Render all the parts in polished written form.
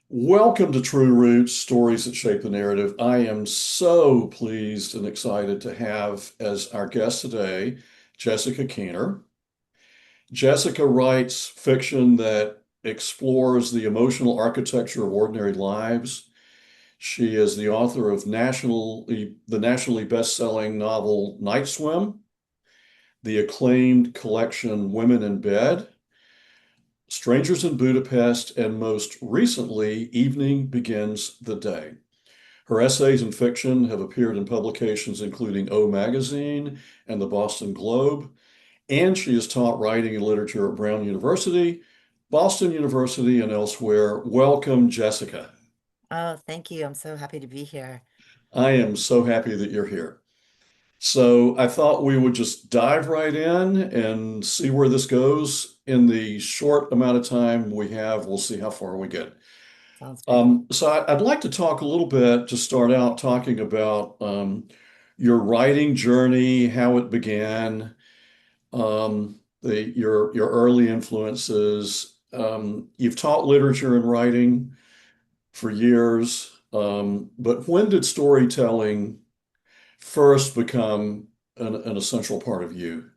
Welcome to True Roots, Stories That Shape the Narrative. I am so pleased and excited to have as our guest today Jessica Keener. Jessica writes fiction that explores the emotional architecture of ordinary lives. She is the author of the nationally best-selling novel Night Swim, the acclaimed collection Women in Bed, Strangers in Budapest, and most recently, Evening Begins the Day. Her essays and fiction have appeared in publications including O Magazine and the Boston Globe, and she has taught writing and literature at Brown University, Boston University, and elsewhere. Welcome, Jessica. Oh, thank you. I'm so happy to be here. I am so happy that you're here. So I thought we would just dive right in and see where this goes. In the short amount of time we have, we'll see how far we get. Sounds great. I'd like to talk a little bit to start out talking about your writing journey, how it began, your early influences. You've taught literature and writing for years, but when did storytelling first become an essential part of you?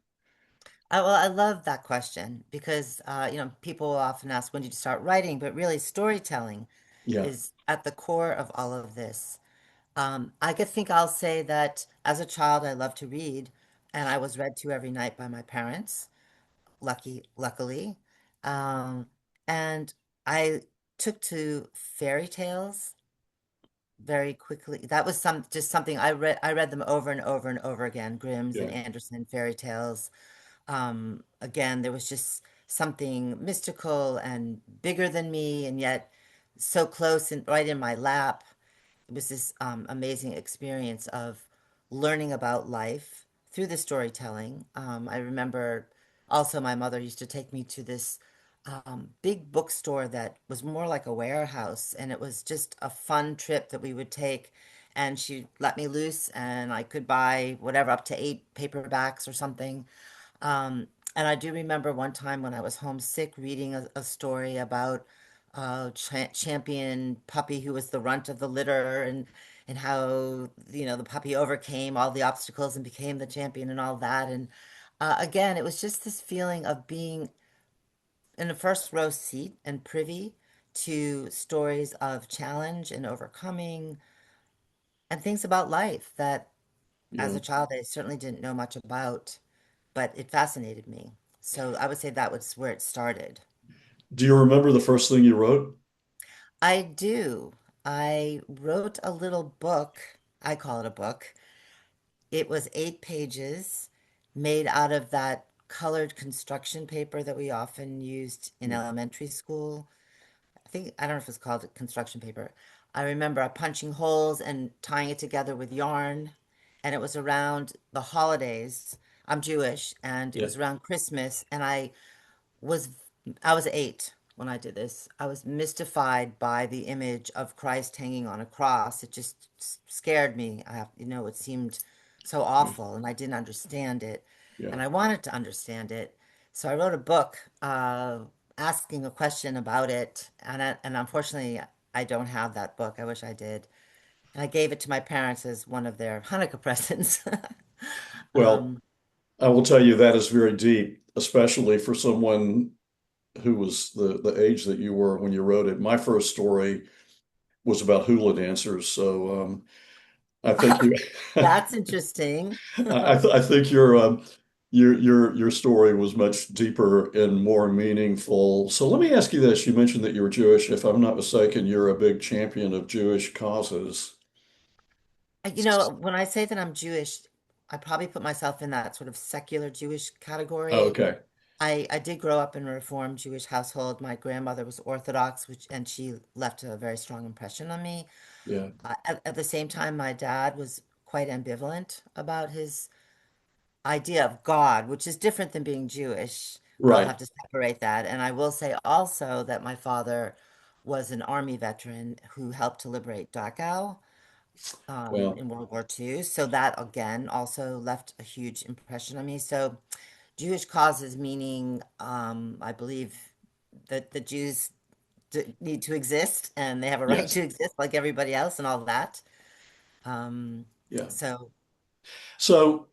I love that question because people will often ask, when did you start writing? But really, storytelling Yeah, is at the core of all of this. I could think I'll say that as a child, I loved to read, and I was read to every night by my parents, luckily. Um, and I took to fairy tales very quickly. That was just something I read them over and over and over again, Grimm's and yeah. Anderson fairy tales. Again, there was just something mystical and bigger than me, and yet so close and right in my lap. It was this amazing experience of learning about life through the storytelling. I remember also my mother used to take me to this big bookstore that was more like a warehouse, and it was just a fun trip that we would take. And she let me loose, and I could buy whatever, up to 8 paperbacks or something. And I do remember one time when I was homesick reading a story about a champion puppy who was the runt of the litter, and how, the puppy overcame all the obstacles and became the champion and all that. And again, it was just this feeling of being in a first row seat and privy to stories of challenge and overcoming and things about life that as Yeah. a child I certainly didn't know much about, but it fascinated me. So I would say that was where it started. Do you remember the first thing you wrote? I do. I wrote a little book. I call it a book. It was 8 pages made out of that colored construction paper that we often used in Yeah. elementary school. I don't know if it's called construction paper. I remember punching holes and tying it together with yarn. And it was around the holidays. I'm Jewish, and it Yeah. was around Christmas. And was I was 8 when I did this. I was mystified by the image of Christ hanging on a cross. It just scared me. It seemed so Yeah. awful, and I didn't understand it, Yeah. and I wanted to understand it. So I wrote a book asking a question about it, and unfortunately, I don't have that book. I wish I did. And I gave it to my parents as one of their Hanukkah presents. Well, Um, I will tell you that is very deep, especially for someone who was the age that you were when you wrote it. My first story was about hula dancers, so I think you, that's interesting. I think your story was much deeper and more meaningful. So let me ask you this: you mentioned that you were Jewish. If I'm not mistaken, you're a big champion of Jewish causes. When I say that I'm Jewish, I probably put myself in that sort of secular Jewish Oh, category. okay, I did grow up in a Reformed Jewish household. My grandmother was Orthodox, and she left a very strong impression on me. yeah, At the same time, my dad was quite ambivalent about his idea of God, which is different than being Jewish. I'll right. have to separate that. And I will say also that my father was an army veteran who helped to liberate Dachau Well, in World War II. So that again also left a huge impression on me. So Jewish causes meaning, I believe that the Jews need to exist and they have a right Yes. to exist like everybody else and all that. Um, Yeah. so, So,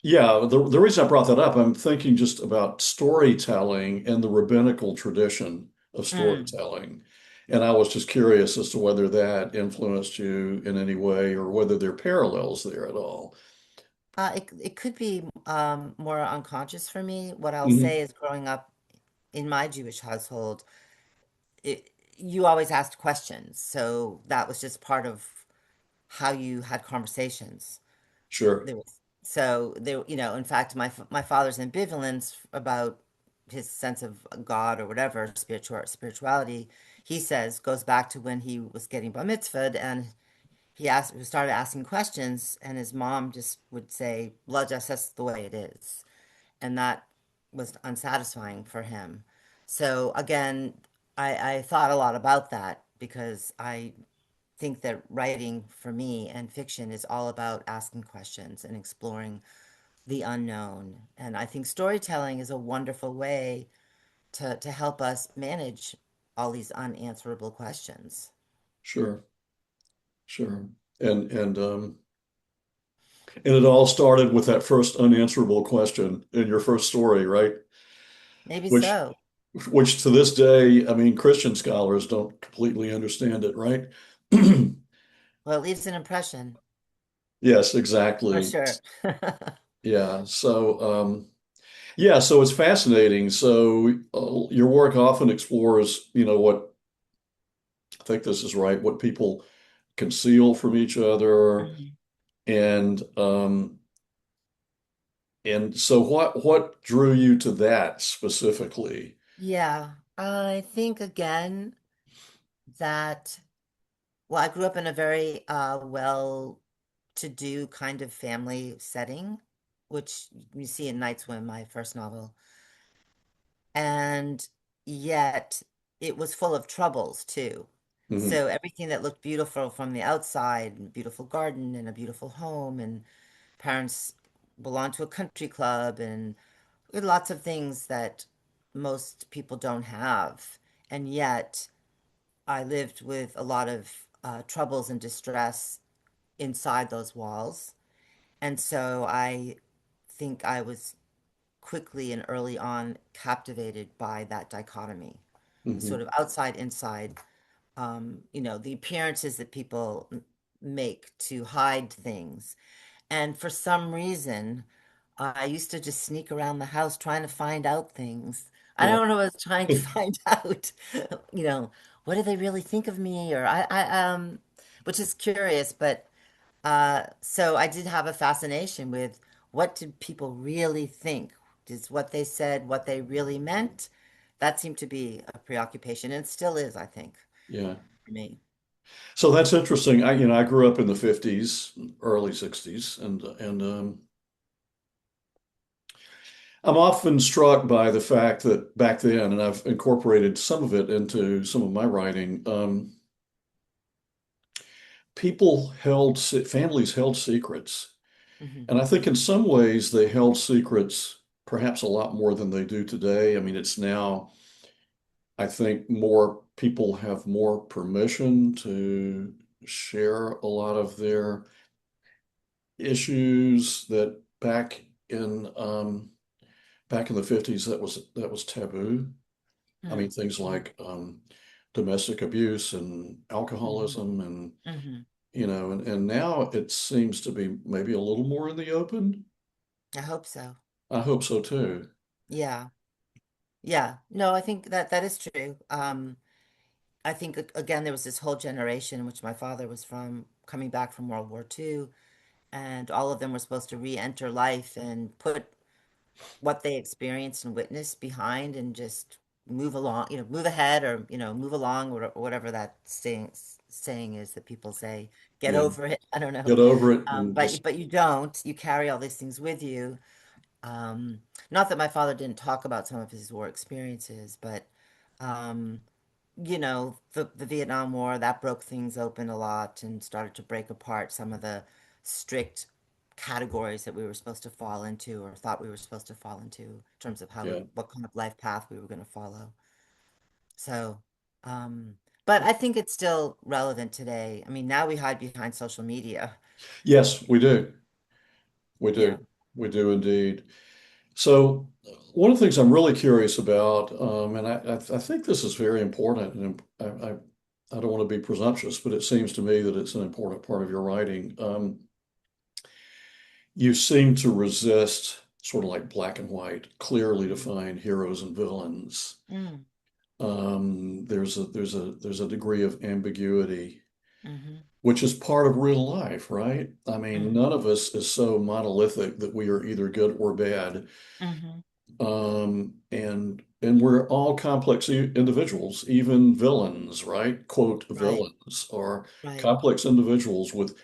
yeah, the reason I brought that up, I'm thinking just about storytelling and the rabbinical tradition of mm, storytelling. And I was just curious as to whether that influenced you in any way or whether there are parallels there at all. it could be more unconscious for me. What I'll Hmm. say is growing up in my Jewish household, you always asked questions. So that was just part of how you had conversations. Sure. There was so there, in fact, my father's ambivalence about his sense of God or whatever spirituality, he says goes back to when he was getting bar mitzvahed and he started asking questions, and his mom just would say, "Well, just that's the way it is," and that was unsatisfying for him. So again, I thought a lot about that because I think that writing for me and fiction is all about asking questions and exploring the unknown. And I think storytelling is a wonderful way to help us manage all these unanswerable questions. Sure. Sure. And and it all started with that first unanswerable question in your first story, right? Maybe Which so. which to this day, I mean, Christian scholars don't completely understand it, right? Well, it leaves an impression Yes, for exactly. sure. Yeah. Yeah, so it's fascinating. So your work often explores, what I think this is right, what people conceal from each other, Mhm. and so what drew you to that specifically? Yeah, I think again that, well, I grew up in a very well-to-do kind of family setting, which you see in Night Swim, my first novel. And yet it was full of troubles too. Hmm. So everything that looked beautiful from the outside, and a beautiful garden and a beautiful home, and parents belonged to a country club, and lots of things that most people don't have. And yet I lived with a lot of troubles and distress inside those walls. And so I think I was quickly and early on captivated by that dichotomy, the Hmm. sort of outside inside, the appearances that people make to hide things. And for some reason, I used to just sneak around the house trying to find out things. I Yeah. don't know what I was trying to find out, you know, what do they really think of me? Or which is curious, but so I did have a fascination with what did people really think? Is what they said what they really meant? That seemed to be a preoccupation, and it still is, I think, Yeah. for me. So that's interesting. I grew up in the 50s, early 60s, and I'm often struck by the fact that back then, and I've incorporated some of it into some of my writing, families held secrets. Hmm. And I think in some ways they held secrets perhaps a lot more than they do today. I mean, it's now, I think more people have more permission to share a lot of their issues that back in the 50s that was taboo. I mean, things Mm-hmm. like domestic abuse and Hmm. alcoholism and Hmm. and now it seems to be maybe a little more in the open. I hope so. I hope so too. Yeah. Yeah. No, I think that that is true. I think again there was this whole generation in which my father was from, coming back from World War II, and all of them were supposed to re-enter life and put what they experienced and witnessed behind and just move along, move ahead, or move along, or whatever that saying is that people say, get Yeah. over it. I don't know. Get over it and But just, but you don't. You carry all these things with you. Not that my father didn't talk about some of his war experiences, but um, the Vietnam War, that broke things open a lot and started to break apart some of the strict categories that we were supposed to fall into or thought we were supposed to fall into in terms of yeah. what kind of life path we were going to follow. So, Um, but I think it's still relevant today. I mean, now we hide behind social media. Yes, we do. We do. Yeah. We do indeed. So, one of the things I'm really curious about, and I think this is very important, and I don't want to be presumptuous, but it seems to me that it's an important part of your writing. You seem to resist sort of like black and white, clearly Mm, defined heroes and villains. mm, There's a degree of ambiguity, hmm which is part of real life, right? I mean, hmm none of us is so monolithic that we are either good or bad. hmm And we're all complex individuals, even villains, right? Quote, Right, villains are right. complex individuals with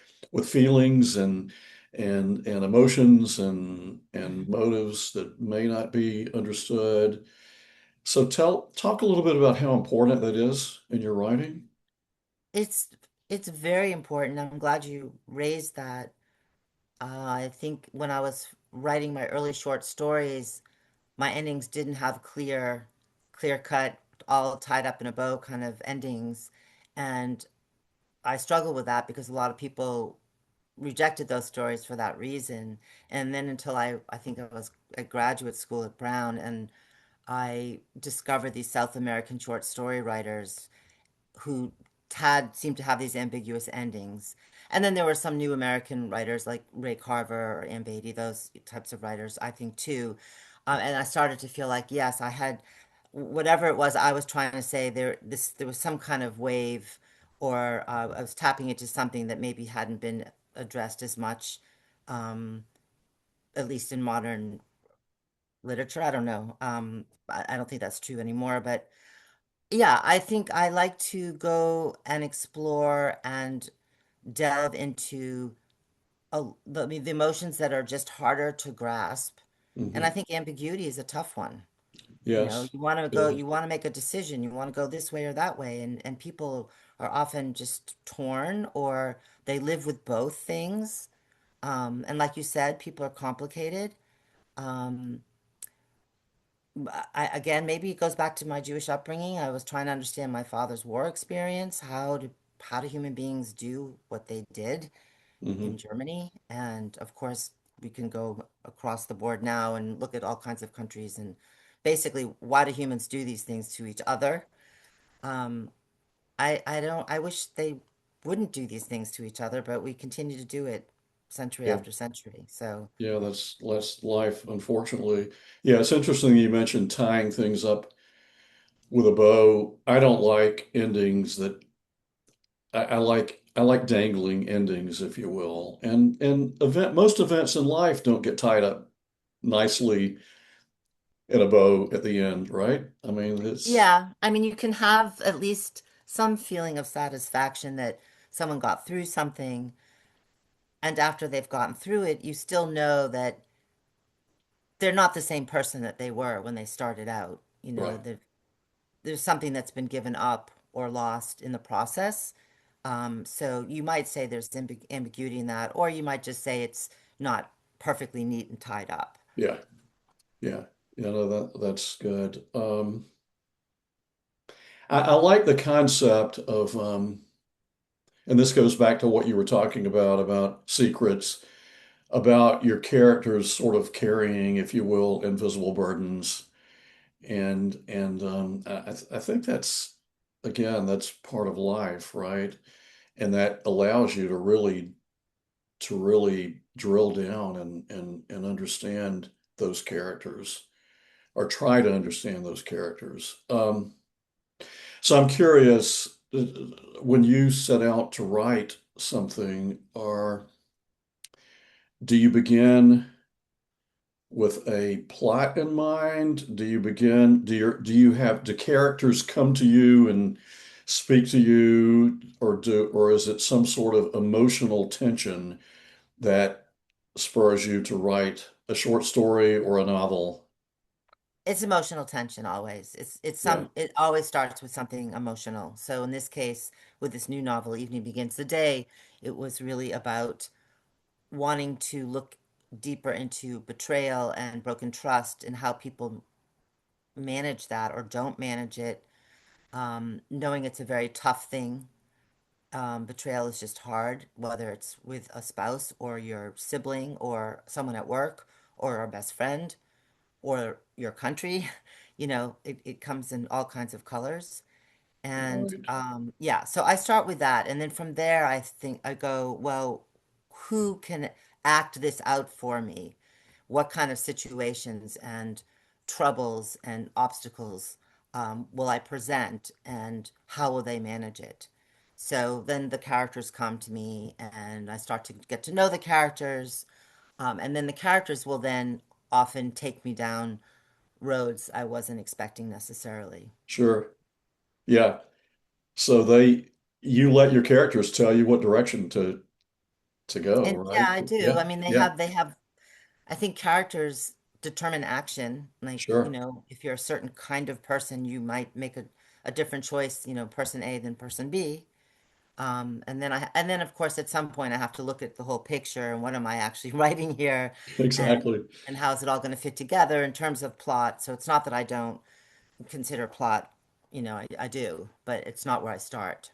feelings and emotions and hmm motives that may not be understood. So talk a little bit about how important that is in your writing. It's it's very important. I'm glad you raised that. I think when I was writing my early short stories, my endings didn't have clear cut, all tied up in a bow kind of endings. And I struggle with that because a lot of people rejected those stories for that reason. And then until I think I was at graduate school at Brown and I discovered these South American short story writers who had seemed to have these ambiguous endings. And then there were some new American writers like Ray Carver or Ann Beatty, those types of writers, I think too. And I started to feel like, yes, I had whatever it was I was trying to say. There was some kind of wave, or I was tapping into something that maybe hadn't been addressed as much, um, at least in modern literature. I don't know. I don't think that's true anymore, but yeah, I think I like to go and explore and delve into I mean, the emotions that are just harder to grasp. And I Hmm. think ambiguity is a tough one. You know, Yes. you want to go, Yes. you want to make a decision, you want to go this way or that way, and people are often just torn or they live with both things. And like you said, people are complicated. Um, again, maybe it goes back to my Jewish upbringing. I was trying to understand my father's war experience. How do human beings do what they did in Hmm. Germany? And of course, we can go across the board now and look at all kinds of countries and basically why do humans do these things to each other? Um, I don't I wish they wouldn't do these things to each other, but we continue to do it century Yeah. after century. So Yeah, that's life, unfortunately. Yeah, it's interesting you mentioned tying things up with a bow. I don't like endings that I like dangling endings, if you will. And most events in life don't get tied up nicely in a bow at the end, right? I mean, it's yeah, I mean, you can have at least some feeling of satisfaction that someone got through something, and after they've gotten through it, you still know that they're not the same person that they were when they started out. You know, right. there's something that's been given up or lost in the process. So you might say there's ambiguity in that, or you might just say it's not perfectly neat and tied up. Yeah. Yeah. Yeah, no, that's good. I like the concept of and this goes back to what you were talking about secrets, about your characters sort of carrying, if you will, invisible burdens. And I think that's again, that's part of life, right? And that allows you to really drill down and understand those characters or try to understand those characters. So I'm curious, when you set out to write something, or do you begin with a plot in mind? Do characters come to you and speak to you, or is it some sort of emotional tension that spurs you to write a short story or a novel? It's emotional tension always. Yeah. It always starts with something emotional. So in this case, with this new novel, Evening Begins the Day, it was really about wanting to look deeper into betrayal and broken trust and how people manage that or don't manage it. knowing it's a very tough thing. Betrayal is just hard, whether it's with a spouse or your sibling or someone at work or a best friend or your country. It comes in all kinds of colors. And Right. yeah, so I start with that. And then from there, I think I go, well, who can act this out for me? What kind of situations and troubles and obstacles will I present, and how will they manage it? So then the characters come to me, and I start to get to know the characters. And then the characters will then often take me down roads I wasn't expecting necessarily. Sure. Yeah. So you let your characters tell you what direction to go, And yeah, right? I do. Yeah. I mean, Yeah. they have, I think characters determine action. Like, Sure. if you're a certain kind of person, you might make a different choice, person A than person B. And then of course at some point I have to look at the whole picture and what am I actually writing here, and Exactly. how is it all going to fit together in terms of plot. So it's not that I don't consider plot, I do, but it's not where I start.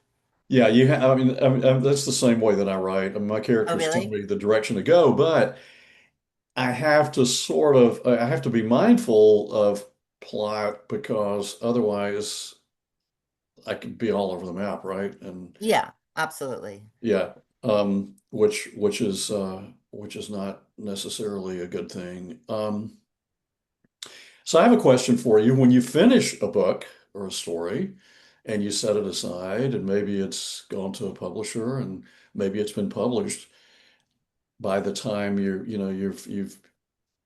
Yeah, that's the same way that I write. My Oh, characters tell really? me the direction to go, but I have to be mindful of plot because otherwise I could be all over the map, right? And Yeah, absolutely. yeah, which is not necessarily a good thing. So I have a question for you. When you finish a book or a story and you set it aside and maybe it's gone to a publisher and maybe it's been published by the time you've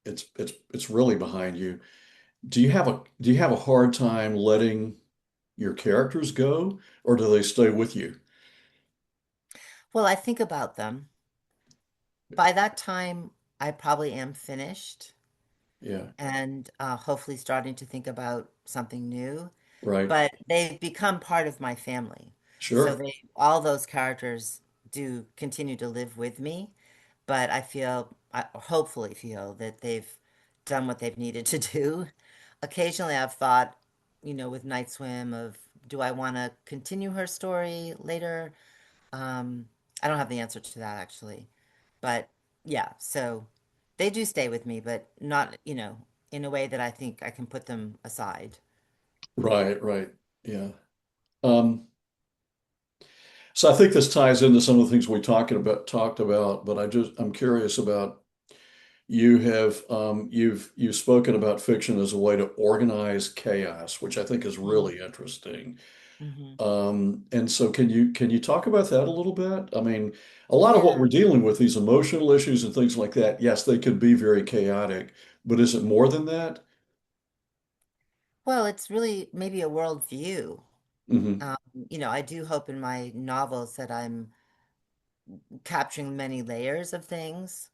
it's really behind you. Do you have a hard time letting your characters go, or do they stay with you? Well, I think about them. By that time, I probably am finished Yeah, and hopefully starting to think about something new. right. But they've become part of my family. So Sure. all those characters do continue to live with me. But I hopefully feel that they've done what they've needed to do. Occasionally, I've thought, with Night Swim, of do I want to continue her story later? Um, I don't have the answer to that actually. But yeah, so they do stay with me, but not, in a way that I think I can put them aside. Right, right. Yeah. Um, so I think this ties into some of the things we talked about, but I'm curious about you've spoken about fiction as a way to organize chaos, which I think is Mm-hmm. really interesting. Mm-hmm. And so can you talk about that a little bit? I mean, a lot of what Yeah. we're dealing with, these emotional issues and things like that, yes, they could be very chaotic, but is it more than that? Well, it's really maybe a worldview. Hmm. Um, I do hope in my novels that I'm capturing many layers of things.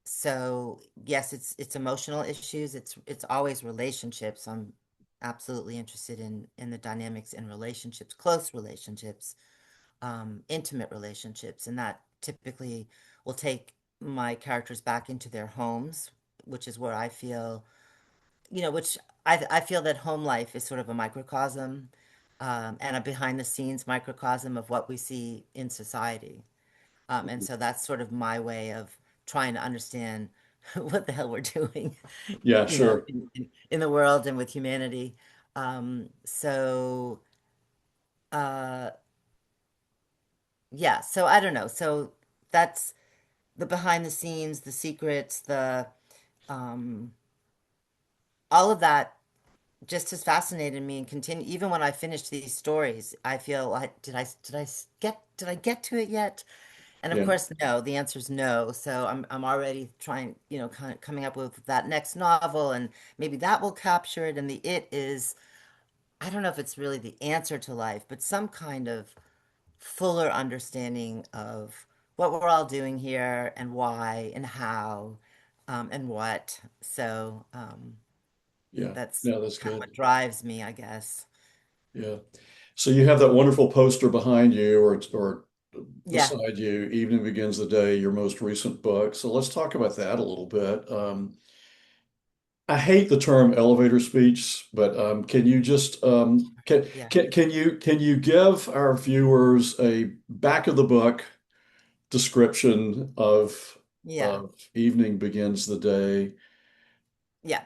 So yes, it's emotional issues. It's always relationships. I'm absolutely interested in the dynamics in relationships, close relationships, intimate relationships, and that typically will take my characters back into their homes, which is where I feel, which I feel that home life is sort of a microcosm, and a behind the scenes microcosm of what we see in society. And so that's sort of my way of trying to understand what the hell we're doing, Yeah, sure. in the world and with humanity. So, yeah, so I don't know. So that's the behind the scenes, the secrets, um, all of that just has fascinated me and continue. Even when I finish these stories, I feel like, did I get to it yet? And of Yeah. course, no. The answer is no. So I'm already trying, kind of coming up with that next novel, and maybe that will capture it. And the it is, I don't know if it's really the answer to life, but some kind of fuller understanding of what we're all doing here and why and how, and what. So Yeah. that's Yeah, that's kind of good. what drives me, I guess. Yeah. So you have that wonderful poster behind you or Yeah. beside you, Evening Begins the Day, your most recent book. So let's talk about that a little bit. I hate the term elevator speech, but can you just Yeah. can you give our viewers a back of the book description Yeah. of evening begins the day? Yeah.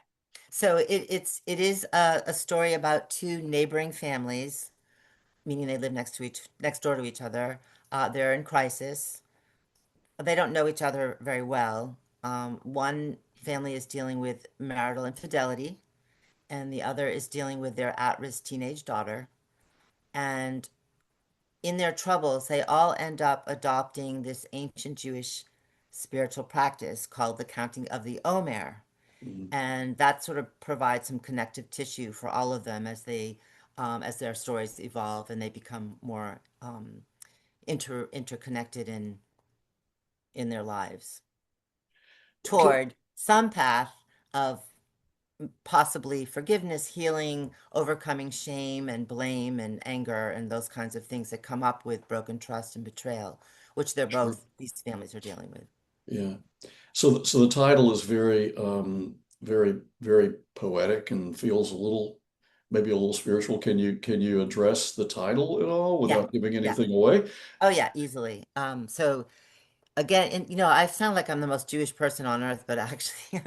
So it is a story about two neighboring families, meaning they live next door to each other. They're in crisis. They don't know each other very well. One family is dealing with marital infidelity, and the other is dealing with their at-risk teenage daughter. And in their troubles, they all end up adopting this ancient Jewish spiritual practice called the counting of the Omer. Mm. And that sort of provides some connective tissue for all of them as their stories evolve and they become more interconnected in their lives Can, toward some path of possibly forgiveness, healing, overcoming shame and blame and anger and those kinds of things that come up with broken trust and betrayal, which sure. these families are dealing with. Yeah. So the title is very very poetic and feels a little maybe a little spiritual. Can you address the title at all Yeah, without giving yeah. anything away? Oh, yeah, easily. So again, and I sound like I'm the most Jewish person on earth, but actually,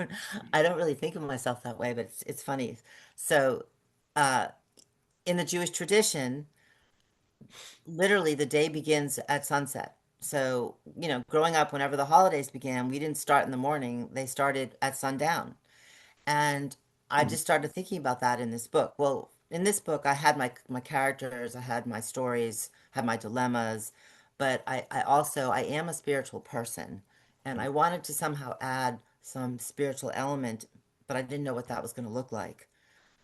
I don't really think of myself that way. But it's funny. So, uh, in the Jewish tradition, literally the day begins at sunset. So, growing up, whenever the holidays began, we didn't start in the morning; they started at sundown. And I Mhm. just started thinking about that in this book. Well, in this book, I had my characters, I had my stories, had my dilemmas, but I also I am a spiritual person, and I wanted to somehow add some spiritual element, but I didn't know what that was going to look like.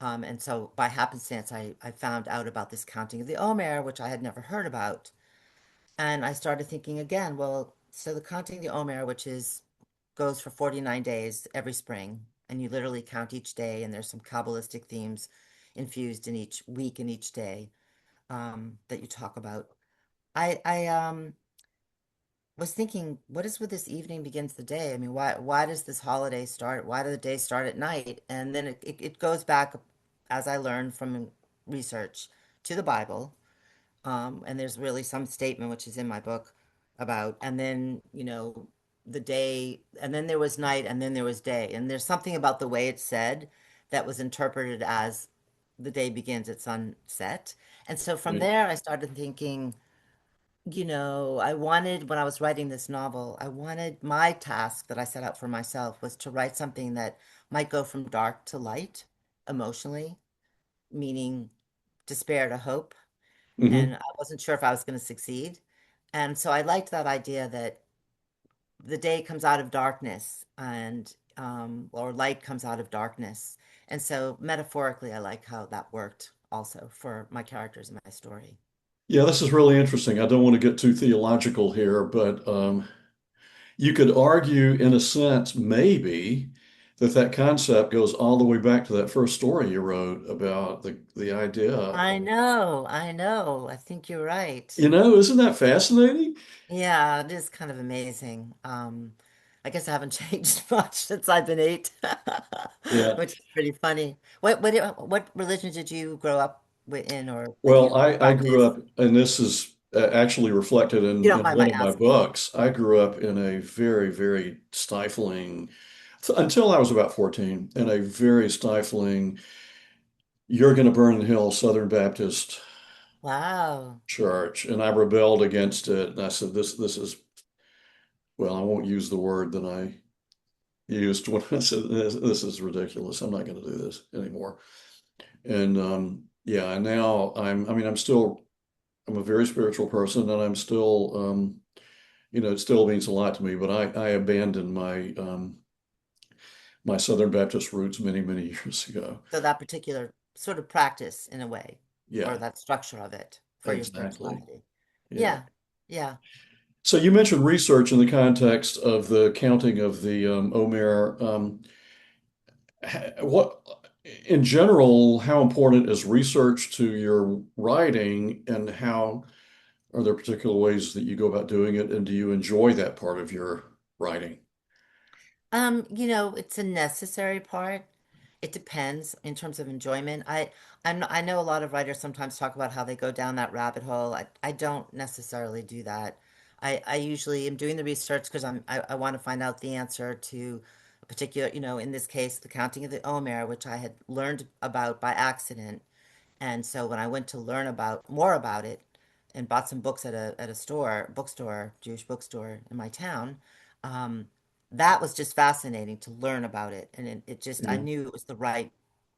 And so by happenstance, I found out about this counting of the Omer, which I had never heard about. And I started thinking again, well, so the counting of the Omer, which is goes for 49 days every spring, and you literally count each day, and there's some Kabbalistic themes infused in each week and each day that you talk about. I was thinking, what is with this evening begins the day? I mean, why does this holiday start? Why do the days start at night? And then it goes back, as I learned from research, to the Bible, and there's really some statement which is in my book about, and then, the day, and then there was night, and then there was day. And there's something about the way it's said that was interpreted as the day begins at sunset. And so from Right. there, I started thinking, I wanted, when I was writing this novel, I wanted my task that I set out for myself was to write something that might go from dark to light emotionally, meaning despair to hope, and Hmm. I wasn't sure if I was going to succeed. And so I liked that idea that the day comes out of darkness and or light comes out of darkness. And so metaphorically, I like how that worked also for my characters in my story. Yeah, this is really interesting. I don't want to get too theological here, but you could argue, in a sense, maybe that concept goes all the way back to that first story you wrote about the idea I of, know, I know. I think you're right. isn't that fascinating? Yeah, it is kind of amazing. I guess I haven't changed much since I've been eight, Yeah. which is pretty funny. What religion did you grow up in, or that Well, you I grew practice? up, and this is actually reflected You don't in mind one my of my asking. books. I grew up in a very stifling, until I was about 14, in a very stifling, you're going to burn in hell Southern Baptist Wow. church. And I rebelled against it. And I said, this is, well, I won't use the word that I used when I said, this is ridiculous. I'm not going to do this anymore. And yeah, and now I mean, I'm a very spiritual person and I'm still, it still means a lot to me, but I abandoned my Southern Baptist roots many years ago. So that particular sort of practice in a way, or Yeah, that structure of it for your exactly. spirituality. Yeah. Yeah. Yeah. So you mentioned research in the context of the counting of the Omer. What, in general, how important is research to your writing, and how are there particular ways that you go about doing it, and do you enjoy that part of your writing? It's a necessary part. It depends in terms of enjoyment. I know a lot of writers sometimes talk about how they go down that rabbit hole. I don't necessarily do that. I usually am doing the research because I want to find out the answer to a particular, in this case, the counting of the Omer, which I had learned about by accident. And so when I went to learn about more about it and bought some books at a bookstore, Jewish bookstore in my town, um, that was just fascinating to learn about it. And it just, I Yeah, knew it was the right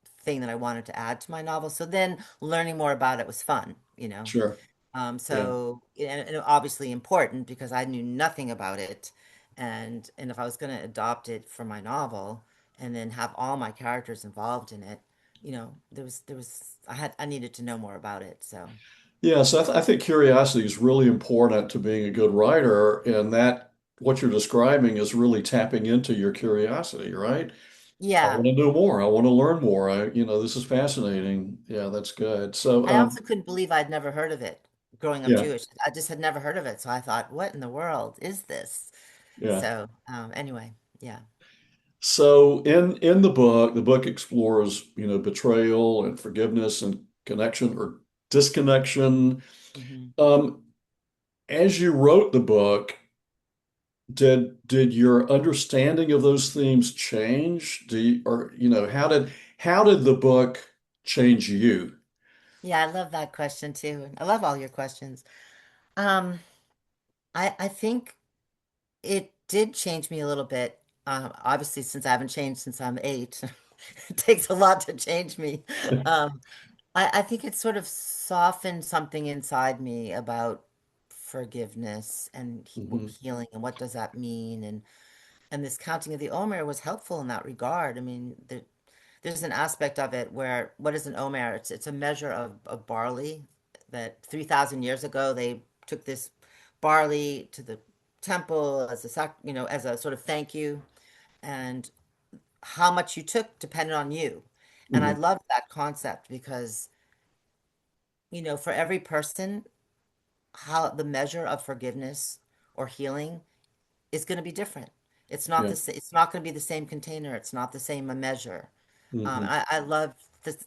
thing that I wanted to add to my novel. So then learning more about it was fun. sure. Yeah. And obviously important because I knew nothing about it. And if I was going to adopt it for my novel and then have all my characters involved in it, I needed to know more about it. So Yeah, so I think curiosity is really important to being a good writer, and that what you're describing is really tapping into your curiosity, right? I yeah, want to know more. I want to learn more. This is fascinating. Yeah, that's good. So, I also couldn't believe I'd never heard of it growing up yeah, Jewish. I just had never heard of it. So I thought, what in the world is this? yeah. So anyway, yeah. So in the book explores, betrayal and forgiveness and connection or disconnection. Hmm. Um, as you wrote the book, did your understanding of those themes change? Or how did the book change you? Yeah, I love that question too. I love all your questions. Um, I think it did change me a little bit. Obviously, since I haven't changed since I'm 8, it takes a lot to change me. Um, I think it sort of softened something inside me about forgiveness and Hmm. healing and what does that mean and this counting of the Omer was helpful in that regard. I mean, there's an aspect of it where what is an Omer? It's a measure of barley that 3,000 years ago they took this barley to the temple as as a sort of thank you, and how much you took depended on you. And I Hmm. loved that concept because, for every person, how the measure of forgiveness or healing is going to be different. Yeah. It's not going to be the same container. It's not the same a measure. Hmm. I love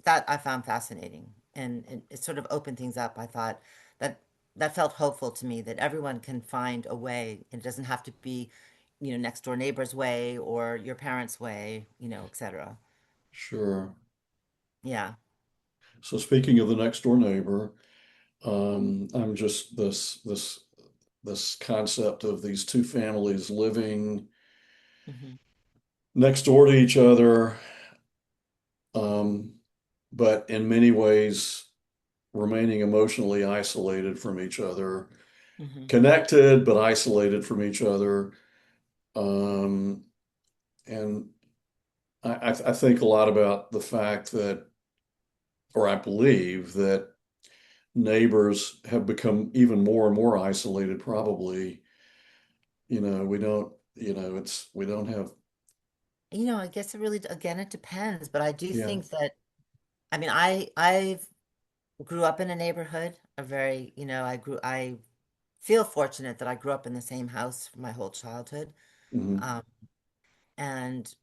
that I found fascinating, and it sort of opened things up. I thought that that felt hopeful to me that everyone can find a way. It doesn't have to be, next door neighbor's way or your parents' way, etc. Sure. Yeah. So speaking of the next door neighbor, I'm just this concept of these two families living Hmm. next door to each other, um, but in many ways remaining emotionally isolated from each other, Hmm. connected but isolated from each other. Um, and I think a lot about the fact that, or I believe that neighbors have become even more and more isolated, probably. We don't, we don't have, I guess it really, again, it depends, but I do yeah. think that, I mean, I grew up in a neighborhood, I feel fortunate that I grew up in the same house for my whole childhood, Hmm. um, and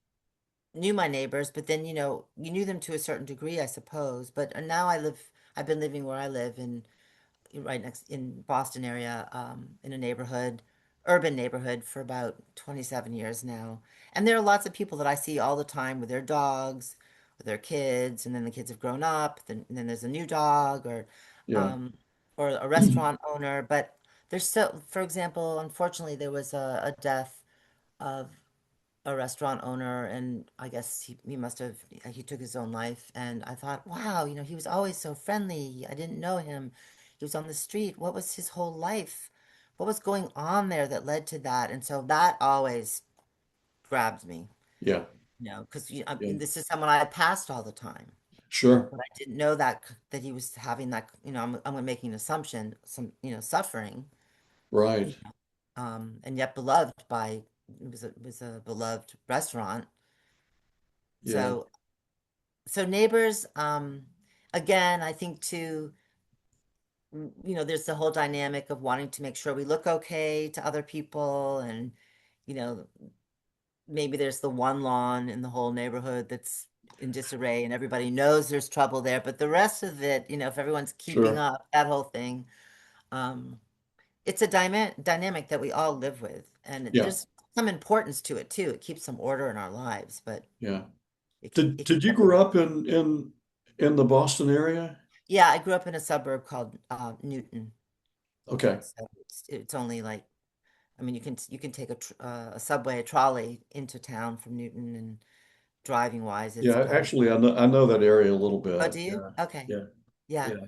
knew my neighbors, but then, you knew them to a certain degree, I suppose. But now I've been living where I live right next in Boston area, in a urban neighborhood for about 27 years now. And there are lots of people that I see all the time with their dogs, with their kids, and then the kids have grown up, and then there's a new dog Yeah. um, or a restaurant owner. But for example, unfortunately, there was a death of a restaurant owner, and I guess he must have he took his own life. And I thought, wow, he was always so friendly. I didn't know him. He was on the street. What was his whole life? What was going on there that led to that? And so that always grabbed me, Yeah. because Yeah. this is someone I had passed all the time, Sure. but I didn't know that he was having that. I'm making an assumption, some suffering, Right. you and yet beloved by it was a beloved restaurant. Yeah. So neighbors, again, I think too, there's the whole dynamic of wanting to make sure we look okay to other people, and you know, maybe there's the one lawn in the whole neighborhood that's in disarray and everybody knows there's trouble there. But the rest of it, if everyone's keeping Sure. up, that whole thing, um, it's a dynamic that we all live with. And Yeah. there's some importance to it too. It keeps some order in our lives, but Yeah. it can Did it can did you get a little. grow up in the Boston area? Yeah, I grew up in a suburb called Newton. Okay. So it's only like, I mean, you can take a subway, a trolley into town from Newton, and driving wise, it's Yeah, about. actually, I know that area a little Oh, bit. do you? Yeah. Okay. Yeah. Yeah. Yeah.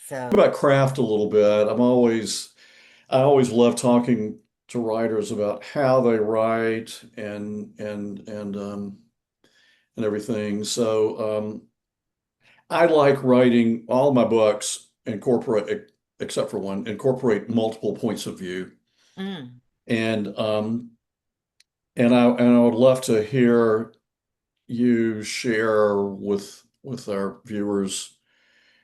So, About craft a little bit. I always love talking to writers about how they write and everything. So I like writing all my books incorporate except for one, incorporate multiple points of view. mm, And I would love to hear you share with our viewers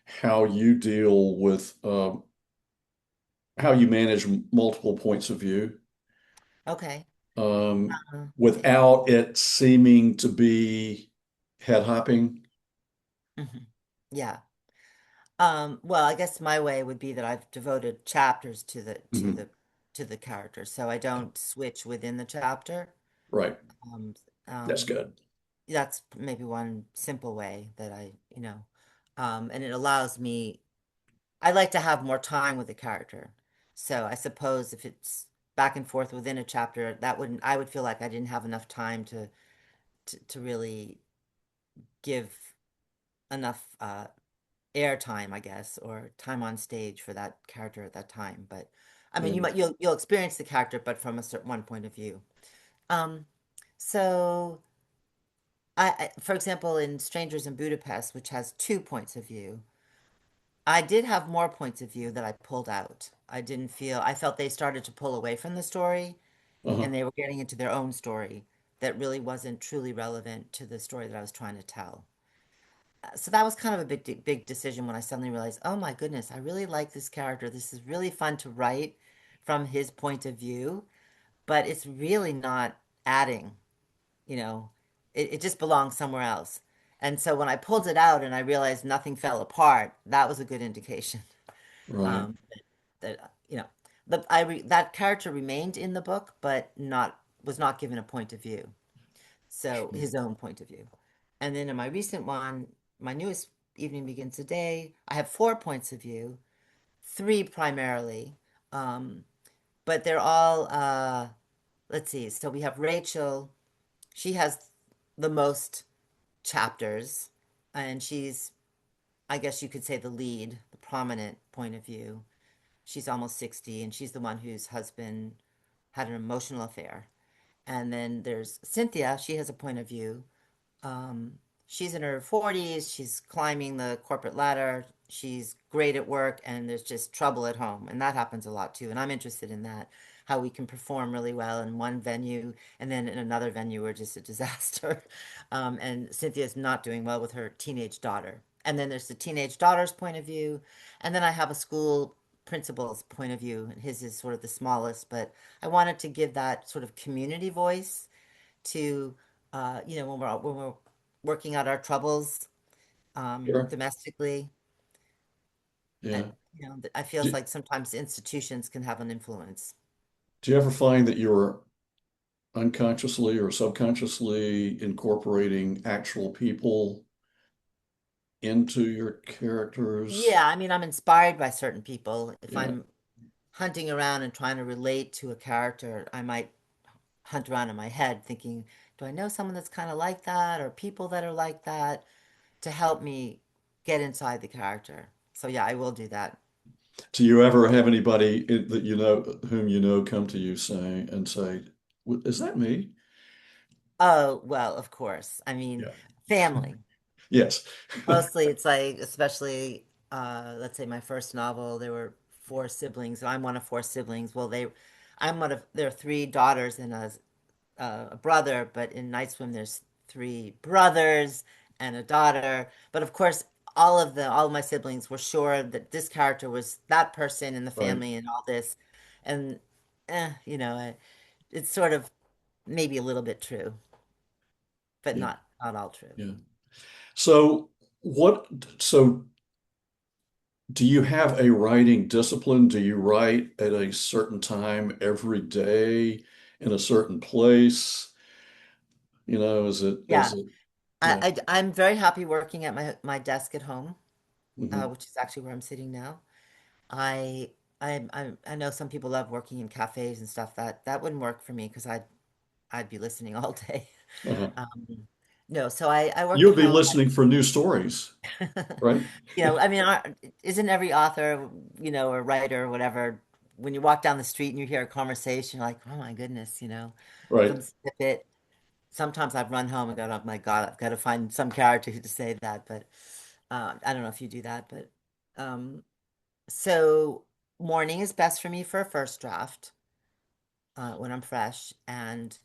how you deal with how you manage multiple points of view okay. um, Uh, without it seeming to be head hopping. mhm. Yeah. Well, I guess my way would be that I've devoted chapters to the to Mhm. the to the character, so I don't switch within the chapter. Right. Um, That's um, good. that's maybe one simple way that and it allows me. I like to have more time with the character. So I suppose if it's back and forth within a chapter, I would feel like I didn't have enough time to really give enough airtime, I guess, or time on stage for that character at that time. But I mean, Yeah. you'll experience the character, but from a certain one point of view. Um, so for example, in Strangers in Budapest, which has two points of view, I did have more points of view that I pulled out. I felt they started to pull away from the story Uh-huh. and they were getting into their own story that really wasn't truly relevant to the story that I was trying to tell. So that was kind of a big decision when I suddenly realized, oh my goodness, I really like this character. This is really fun to write from his point of view, but it's really not adding, you know, it just belongs somewhere else. And so when I pulled it out and I realized nothing fell apart, that was a good indication. Right. Um, that character remained in the book, but not was not given a point of view. So Sure. his own point of view. And then in my recent one, my newest Evening Begins Today, I have four points of view, three primarily, um, but they're all. Let's see. So we have Rachel. She has the most chapters, and she's, I guess you could say, the lead, the prominent point of view. She's almost 60, and she's the one whose husband had an emotional affair. And then there's Cynthia. She has a point of view. Um, she's in her 40s. She's climbing the corporate ladder. She's great at work, and there's just trouble at home. And that happens a lot too. And I'm interested in that, how we can perform really well in one venue, and then in another venue, we're just a disaster. And Cynthia's not doing well with her teenage daughter. And then there's the teenage daughter's point of view. And then I have a school principal's point of view. And his is sort of the smallest, but I wanted to give that sort of community voice to when we're working out our troubles Sure. domestically. I, Yeah. I feel Do, like sometimes institutions can have an influence. do you ever find that you're unconsciously or subconsciously incorporating actual people into your characters? Yeah, I mean, I'm inspired by certain people. If Yeah. I'm hunting around and trying to relate to a character, I might hunt around in my head thinking, do I know someone that's kind of like that or people that are like that to help me get inside the character? So yeah, I will do that. Do you ever have anybody that you know whom you know come to you say, Is that me?" Oh, well, of course. I mean, Yeah. family. Yes. Mostly it's like, especially, let's say my first novel, there were four siblings. I'm one of four siblings. There are three daughters and a brother, but in Night Swim, there's three brothers and a daughter. But of course, all of my siblings were sure that this character was that person in the Right. family and all this. And, it's sort of maybe a little bit true, but Yeah. not all true. Yeah. So what, so do you have a writing discipline? Do you write at a certain time every day in a certain place? Yeah. Yeah. I'm very happy working at my desk at home, Hmm. which is actually where I'm sitting now. I I know some people love working in cafes and stuff. That wouldn't work for me because I'd be listening all day. Uh-huh. Um, no, so I work You at would be home. listening for new stories, right? I mean, isn't every author, or writer or whatever, when you walk down the street and you hear a conversation, you're like, oh my goodness, Right. some snippet. Sometimes I've run home and go, oh my God, I've got to find some character to say that. But I don't know if you do that, but um, so morning is best for me for a first draft when I'm fresh, and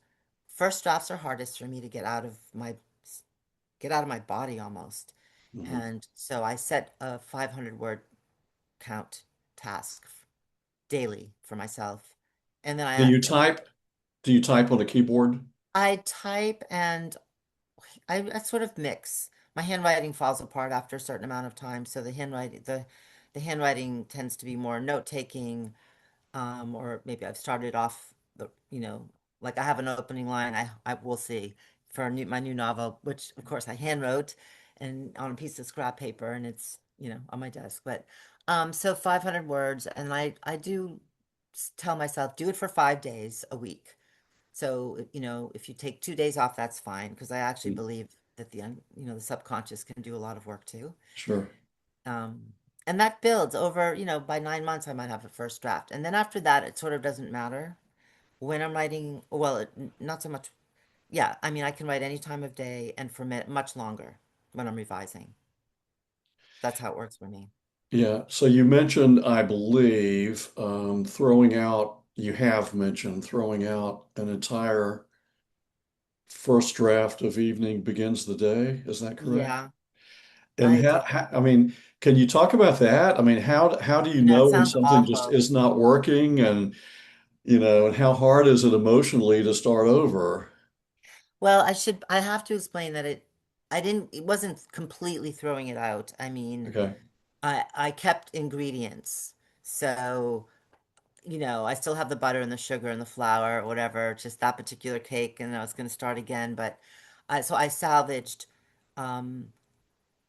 first drafts are hardest for me to get out of my body almost. Hmm. And so I set a 500 word count task daily for myself. And then Do you type? Do you type on a keyboard? I type and I sort of mix. My handwriting falls apart after a certain amount of time, so the handwriting tends to be more note taking, or maybe I've started off like I have an opening line. I will see for my new novel, which of course I hand wrote and on a piece of scrap paper, and it's on my desk. But so 500 words, and I do tell myself do it for 5 days a week. So if you take 2 days off, that's fine because I actually Mm. believe that the subconscious can do a lot of work too. Sure. Um, and that builds over, by 9 months, I might have a first draft. And then after that, it sort of doesn't matter when I'm writing. Well, not so much. Yeah, I mean, I can write any time of day and for much longer when I'm revising. That's how it works for me. Yeah. So you mentioned, I believe, you have mentioned throwing out an entire first draft of Evening Begins the Day. Is that correct? Yeah, And I do. I mean, can you talk about that? I mean, how do you know It when sounds something just awful. is not working and how hard is it emotionally to start over? Well, I have to explain that it wasn't completely throwing it out. I mean, Okay. I kept ingredients. So, I still have the butter and the sugar and the flour or whatever, just that particular cake, and I was going to start again. But I salvaged um,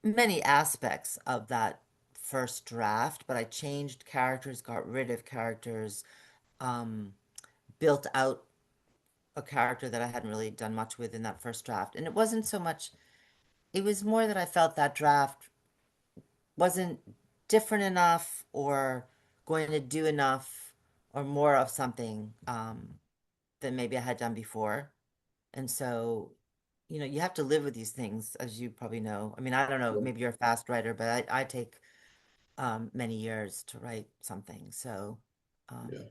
many aspects of that first draft, but I changed characters, got rid of characters, um, built out a character that I hadn't really done much with in that first draft. And it wasn't so much, it was more that I felt that draft wasn't different enough or going to do enough or more of something than maybe I had done before. And so, you have to live with these things, as you probably know. I mean, I don't know, Yeah. maybe you're a fast writer, but I take many years to write something. So, um, Yeah.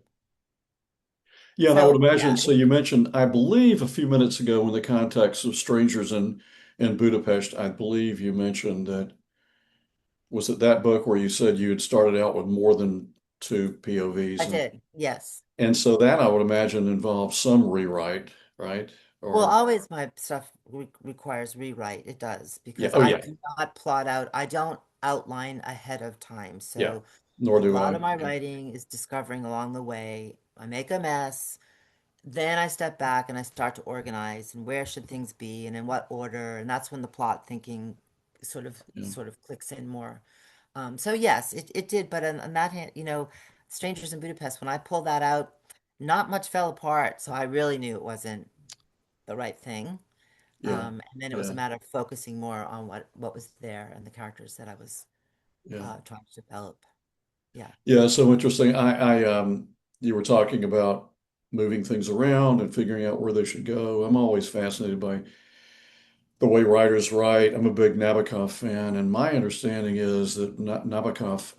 Yeah, and I would so imagine. yeah, So you mentioned, I believe, a few minutes ago, in the context of Strangers in Budapest, I believe you mentioned that was it that book where you said you had started out with more than two I POVs, did. Yes. and so that I would imagine involves some rewrite, right? Well, Or always my stuff requires rewrite. It does yeah, because oh I yeah, do not plot out. I don't outline ahead of time. yeah. So Nor a do lot I. of my Yeah, writing is discovering along the way. I make a mess, then I step back and I start to organize and where should things be and in what order, and that's when the plot thinking sort of yeah, sort of clicks in more. So yes, it did, but on that hand, Strangers in Budapest, when I pulled that out, not much fell apart, so I really knew it wasn't the right thing. yeah, And then it was a yeah, matter of focusing more on what was there and the characters that I was yeah. trying to develop. Yeah, Yeah, so interesting. You were talking about moving things around and figuring out where they should go. I'm always fascinated by the way writers write. I'm a big Nabokov fan, and my understanding is that Nabokov,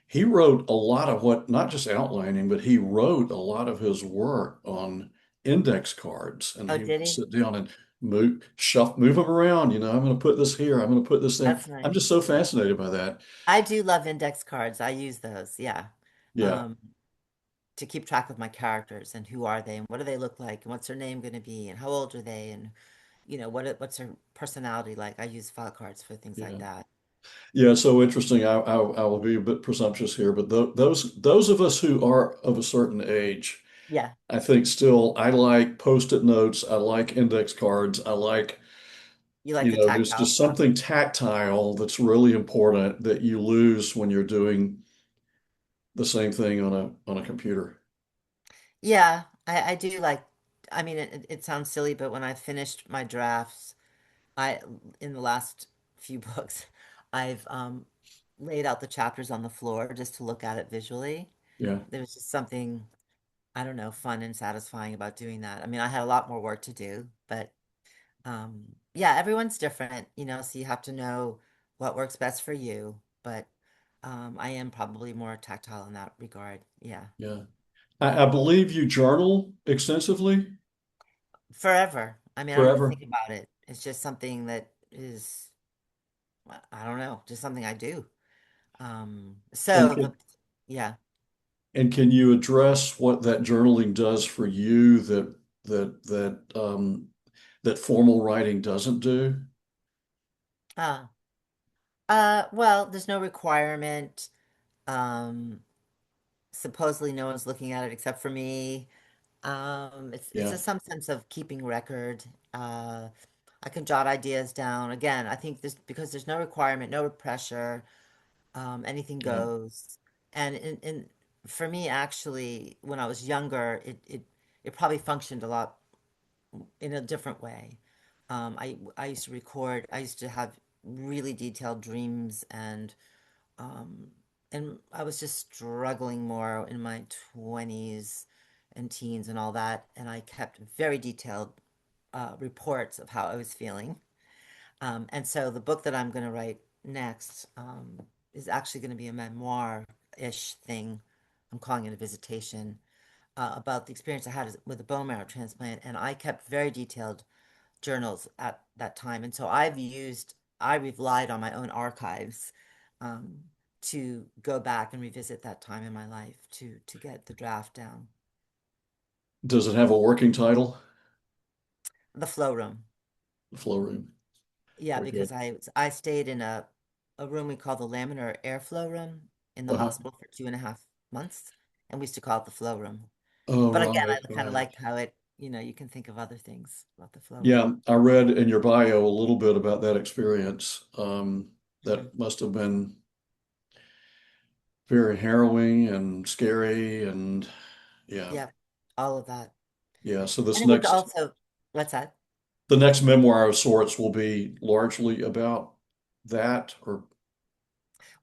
he wrote a lot of what, not just outlining, but he wrote a lot of his work on index cards, and oh, he would did he? sit down and move them around. I'm going to put this here. I'm going to put this there. That's I'm nice. just so fascinated by that. I do love index cards. I use those, yeah, Yeah, um, to keep track of my characters and who are they and what do they look like and what's their name going to be and how old are they and what's her personality like. I use file cards for things like Yeah. that. Yeah, so interesting. I will be a bit presumptuous here, but those of us who are of a certain age, Yeah, I think still I like post-it notes. I like index cards. I like, you like the there's tactile just stuff. something tactile that's really important that you lose when you're doing the same thing on a computer. Yeah, I do like. I mean, it sounds silly, but when I finished my drafts, I in the last few books, I've laid out the chapters on the floor just to look at it visually. Yeah, There was just something, I don't know, fun and satisfying about doing that. I mean, I had a lot more work to do, but yeah, everyone's different, so you have to know what works best for you. But I am probably more tactile in that regard. Yeah. yeah. I believe you journal extensively Forever. I mean, I don't even forever. think about it. It's just something that is, I don't know, just something I do. And So can yeah. and can you address what that journaling does for you that formal writing doesn't do? Uh, well, there's no requirement. Um, Supposedly no one's looking at it except for me. It's Yeah, just some sense of keeping record. Uh, I can jot ideas down. Again, I think this because there's no requirement, no pressure, anything yeah. goes. And for me, actually, when I was younger, it probably functioned a lot in a different way. I used to record. I used to have really detailed dreams um, and I was just struggling more in my 20s and teens and all that. And I kept very detailed reports of how I was feeling. And so the book that I'm going to write next is actually going to be a memoir-ish thing. I'm calling it a visitation about the experience I had with a bone marrow transplant. And I kept very detailed journals at that time. And so I relied on my own archives um, to go back and revisit that time in my life to get the draft down. Does it have a working title? The flow room. The flow room. Yeah, Very good. because I stayed in a room we call the laminar airflow room in the Uh-huh. hospital for 2.5 months, and we used to call it the flow room. Oh, But again, right, I kind of right. liked how you can think of other things about the flow room. Yeah, I read in your bio a little bit about that experience. Mm. That must have been very harrowing and scary, and yeah, Yeah, all of that. yeah. So And it was also, what's that? the next memoir of sorts will be largely about that, or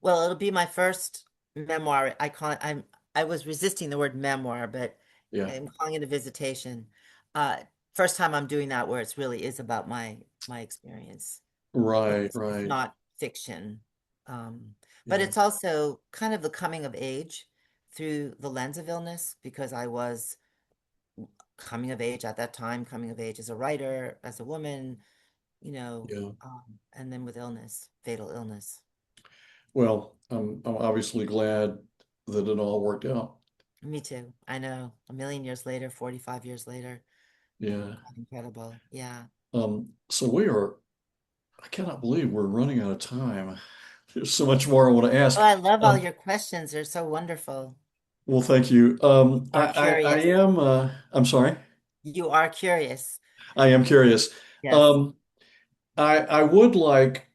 Well, it'll be my first memoir. I was resisting the word memoir, but yeah, I'm calling it a visitation. Uh, First time I'm doing that where it's really is about my experience. right, It's right, not fiction. Um, but yeah, it's also kind of the coming of age through the lens of illness because I was coming of age at that time, coming of age as a writer, as a woman, yeah. and then with illness, fatal illness. Well, I'm obviously glad that it all worked out. Me too. I know. A million years later, 45 years later. Yeah. Quite incredible. Yeah. So I cannot believe we're running out of time. There's so much more I want to Oh, ask. I love all Um, your questions. They're so wonderful. well, thank you. Are I curious. am, I'm sorry. You are curious. I am curious. Yes. Um, I would like,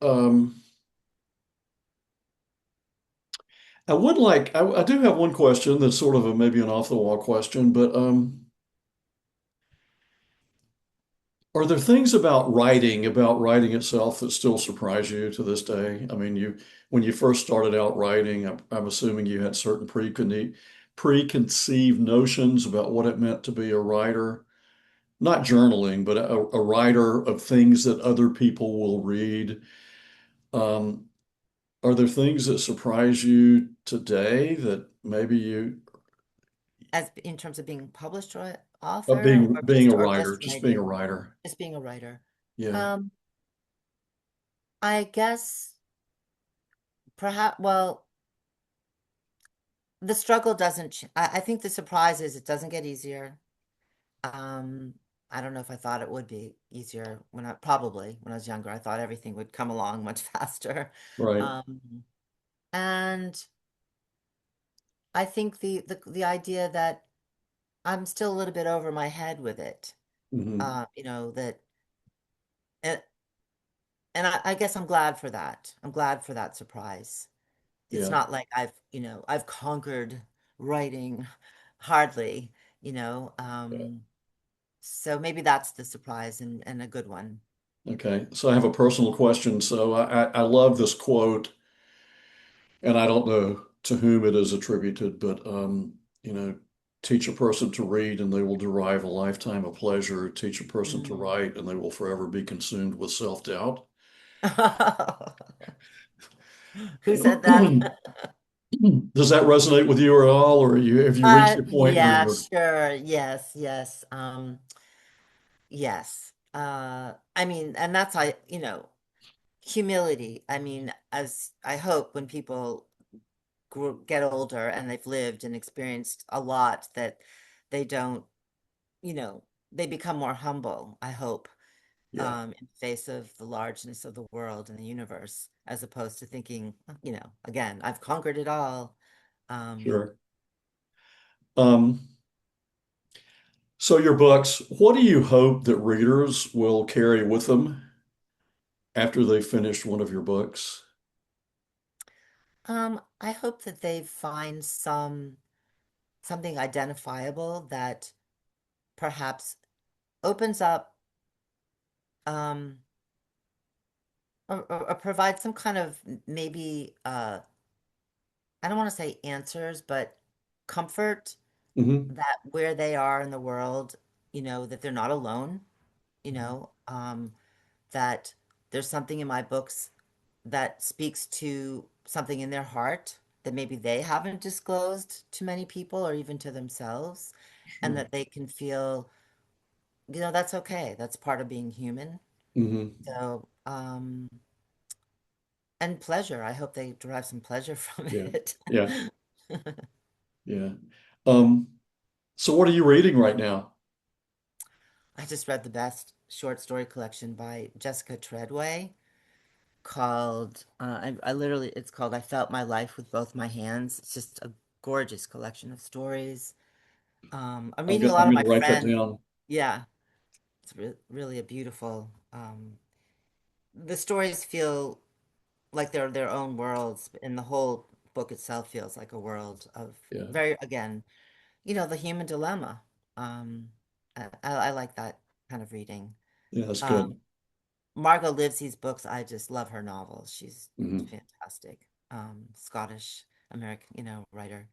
I do have one question that's sort of maybe an off the wall question, but are there things about writing itself that still surprise you to this day? I mean, when you first started out writing, I'm assuming you had certain preconceived notions about what it meant to be a writer, not journaling, but a writer of things that other people will read. Um, are there things that surprise you today that maybe As in terms of being published or author being a writer, just being a writing, writer? just being a writer. Yeah, Um, I guess perhaps, well, the struggle doesn't, I think the surprise is it doesn't get easier. Um, I don't know if I thought it would be easier when I probably when I was younger. I thought everything would come along much faster. Right. Um, and I think the idea that I'm still a little bit over my head with it. Hmm. You know, that and, and I guess I'm glad for that. I'm glad for that surprise. It's Yeah. not like I've conquered writing hardly, you know. Yeah. So maybe that's the surprise and a good one. Okay. So I have a personal question. So I love this quote, and I don't know to whom it is attributed, but you know, teach a person to read and they will derive a lifetime of pleasure. Teach a person to Mm. write and they will forever be consumed with self-doubt. Who said that? Does that resonate with you at all, or have you reached a point where Yeah, you're, sure. Yes, yes. Yes. I mean, and that's humility. I mean, as I hope when people get older and they've lived and experienced a lot that they don't, you know, they become more humble, I hope, yeah, in the face of the largeness of the world and the universe, as opposed to thinking, again, I've conquered it all. Um, sure. Um, so your books, what do you hope that readers will carry with them after they finish one of your books? I hope that they find something identifiable that perhaps opens up um or provides some kind of maybe I don't want to say answers, but comfort Hmm. that where they are in the world, that they're not alone, that there's something in my books that speaks to something in their heart that maybe they haven't disclosed to many people or even to themselves, and Sure. that they can feel, that's okay. That's part of being human. Hmm. So, and pleasure. I hope they derive some pleasure from Yeah. it. Yeah. Yeah. Um, so what are you reading right now? I just read the best short story collection by Jessica Treadway called I literally it's called I Felt My Life with Both My Hands. It's just a gorgeous collection of stories. I'm reading a lot I'm of gonna my write that friends. down. Yeah, it's really a beautiful. The stories feel like they're their own worlds, and the whole book itself feels like a world of Yeah. very, again, the human dilemma. Um, I like that kind of reading. Yeah, that's good. Um, Margot Livesey's books, I just love her novels. She's Hmm. fantastic. Scottish American, writer.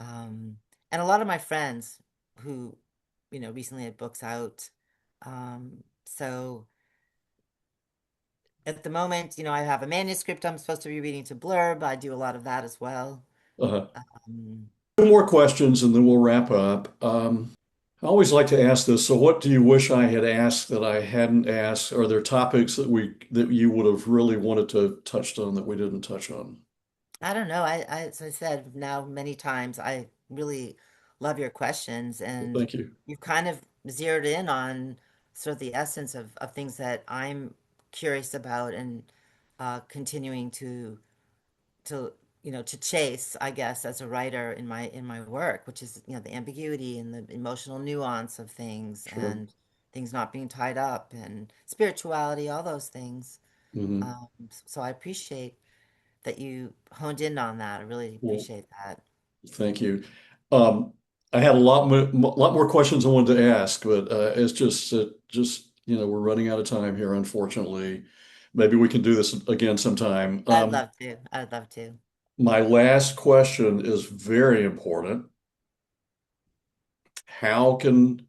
Um, and a lot of my friends who, recently had books out. So at the moment, I have a manuscript I'm supposed to be reading to blurb. I do a lot of that as well. Uh, Um, Two more questions and then we'll wrap up. I always like to ask this. So what do you wish I had asked that I hadn't asked? Are there topics that you would have really wanted to touched on that we didn't touch on? I don't know. As I said now many times, I really love your questions, Well, and thank you. you've kind of zeroed in on sort of the essence of things that I'm curious about and continuing to to chase, I guess, as a writer in my work, which is the ambiguity and the emotional nuance of things Sure. and things not being tied up and spirituality, all those things. Hmm. So I appreciate that you honed in on that. I really Well, appreciate that. thank you. Um, I had a lot more questions I wanted to ask, but it's just we're running out of time here, unfortunately. Maybe we can do this again sometime. I'd love to. I'd love to. My last question is very important. How can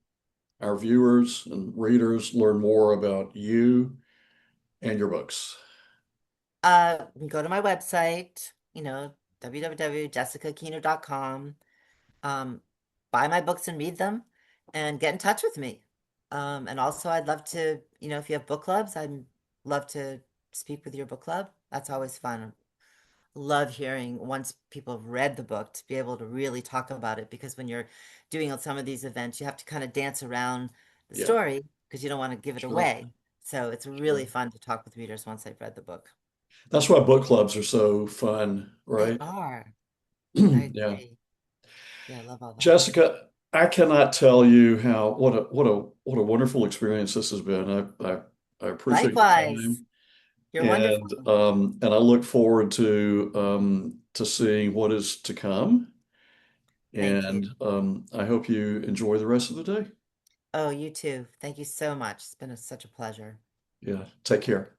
our viewers and readers learn more about you and your books? You can go to my website, www.jessicakeener.com. Um, buy my books and read them and get in touch with me. And also I'd love to, if you have book clubs, I'd love to speak with your book club. That's always fun. Love hearing once people have read the book to be able to really talk about it because when you're doing some of these events, you have to kind of dance around the Yeah, story because you don't want to give it sure, away. So it's really sure. fun to talk with readers once they've read the book. That's why book clubs are so fun, They right? are. I Yeah. agree. Yeah, I love all that. Jessica, I cannot tell you how what a wonderful experience this has been. I appreciate the Likewise. time, You're wonderful. and I look forward to seeing what is to come. Thank you. And I hope you enjoy the rest of the day. Oh, you too. Thank you so much. It's been such a pleasure. Yeah, take care.